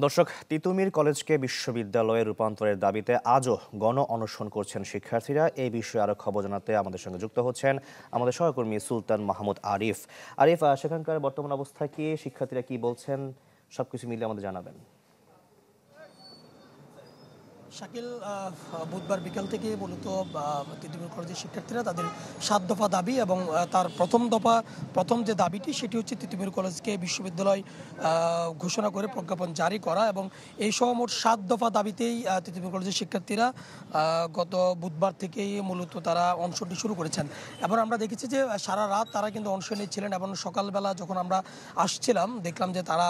দর্শক, তিতুমীর কলেজকে বিশ্ববিদ্যালয়ে রূপান্তরের দাবিতে আজও গণ অনশন করছেন শিক্ষার্থীরা। এই বিষয়ে আরো খবর জানাতে আমাদের সঙ্গে যুক্ত হচ্ছেন আমাদের সহকর্মী সুলতান মাহমুদ আরিফ। আরিফ, সেখানকার বর্তমান অবস্থা কি, শিক্ষার্থীরা কি বলছেন, সবকিছু মিলে আমাদের জানাবেন। শাকিল, বুধবার বিকাল থেকে মূলত তিতুমীর কলেজের শিক্ষার্থীরা তাদের ৭ দফা দাবি এবং তার প্রথম যে দাবিটি সেটি হচ্ছে তিতুমীর কলেজকে বিশ্ববিদ্যালয় ঘোষণা করে প্রজ্ঞাপন জারি করা, এবং এই সহ মোট ৭ দফা দাবিতেই তিতুমীর কলেজের শিক্ষার্থীরা গত বুধবার থেকেই মূলত তারা অনশনটি শুরু করেছেন। এবং আমরা দেখেছি যে সারা রাত তারা কিন্তু অনশনে ছিলেন, এবং সকালবেলা যখন আমরা আসছিলাম দেখলাম যে তারা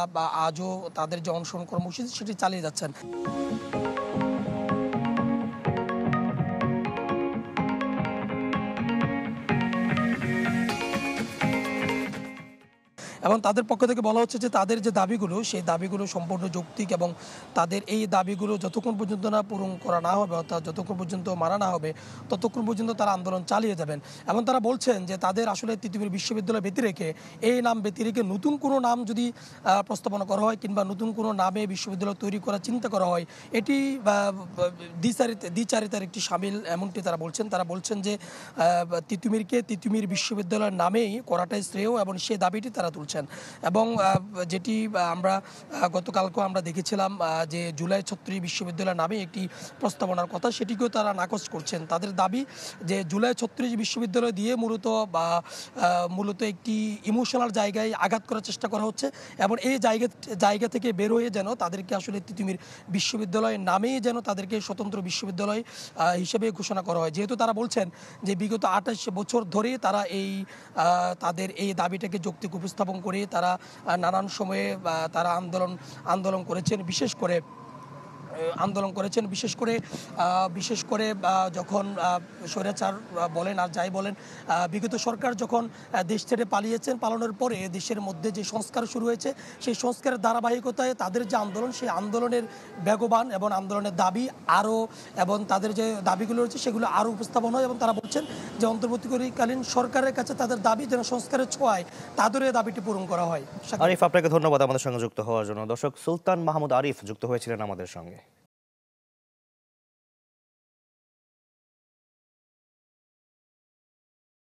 আজও তাদের যে অনশন কর্মসূচি সেটি চালিয়ে যাচ্ছেন। এবং তাদের পক্ষ থেকে বলা হচ্ছে যে তাদের যে দাবিগুলো সেই দাবিগুলো সম্পূর্ণ যৌক্তিক, এবং তাদের এই দাবিগুলো যতক্ষণ পর্যন্ত না পূরণ করা না হবে, অর্থাৎ যতক্ষণ পর্যন্ত মানা না হবে ততক্ষণ পর্যন্ত তারা আন্দোলন চালিয়ে যাবেন। এবং তারা বলছেন যে তাদের আসলে তিতুমীর বিশ্ববিদ্যালয় ব্যতি রেখে এই নাম ব্যতি রেখে নতুন কোনো নাম যদি প্রস্তাবনা করা হয় কিংবা নতুন কোনো নামে বিশ্ববিদ্যালয় তৈরি করার চিন্তা করা হয়, এটি দ্বিচারিতার একটি সামিল, এমনটি তারা বলছেন। তারা বলছেন যে তিতুমীর বিশ্ববিদ্যালয়ের নামেই করাটাই শ্রেয়, এবং সে দাবিটি তারা তুলছেন। এবং যেটি আমরা গতকালকে আমরা দেখেছিলাম যে জুলাই ৩৬ বিশ্ববিদ্যালয় নামে একটি প্রস্তাবনার কথা, সেটিকেও তারা নাকচ করছেন। তাদের দাবি যে জুলাই ৩৬ বিশ্ববিদ্যালয় দিয়ে মূলত একটি ইমোশনাল জায়গায় আঘাত করার চেষ্টা করা হচ্ছে, এবং এই জায়গা থেকে বের হয়ে যেন তাদেরকে আসলে তিতুমীর বিশ্ববিদ্যালয়ের নামেই যেন তাদেরকে স্বতন্ত্র বিশ্ববিদ্যালয় হিসেবে ঘোষণা করা হয়। যেহেতু তারা বলছেন যে বিগত ২৮ বছর ধরে তারা তাদের এই দাবিটাকে যৌক্তিক উপস্থাপন করে তারা নানান সময়ে তারা আন্দোলন করেছেন, বিশেষ করে যখন স্বৈরাচার বলেন আর যাই বলেন, বিগত সরকার যখন দেশ ছেড়ে পালানোর পরে দেশের মধ্যে যে সংস্কার শুরু হয়েছে সেই সংস্কারের ধারাবাহিকতায় তাদের যে আন্দোলন, সেই আন্দোলনের বেগবান এবং আন্দোলনের দাবি আরও, এবং তাদের যে দাবিগুলো রয়েছে সেগুলো আরও উপস্থাপন হয়। এবং তারা বলছেন যে অন্তর্বর্তীকালীন সরকারের কাছে তাদের দাবি যেন সংস্কারের ছোঁয়ায় তাদের এই দাবিটি পূরণ করা হয়। আরিফ, আপনাকে ধন্যবাদ আমাদের সঙ্গে যুক্ত হওয়ার জন্য। দর্শক, সুলতান মাহমুদ আরিফ যুক্ত হয়েছিলেন আমাদের সঙ্গে।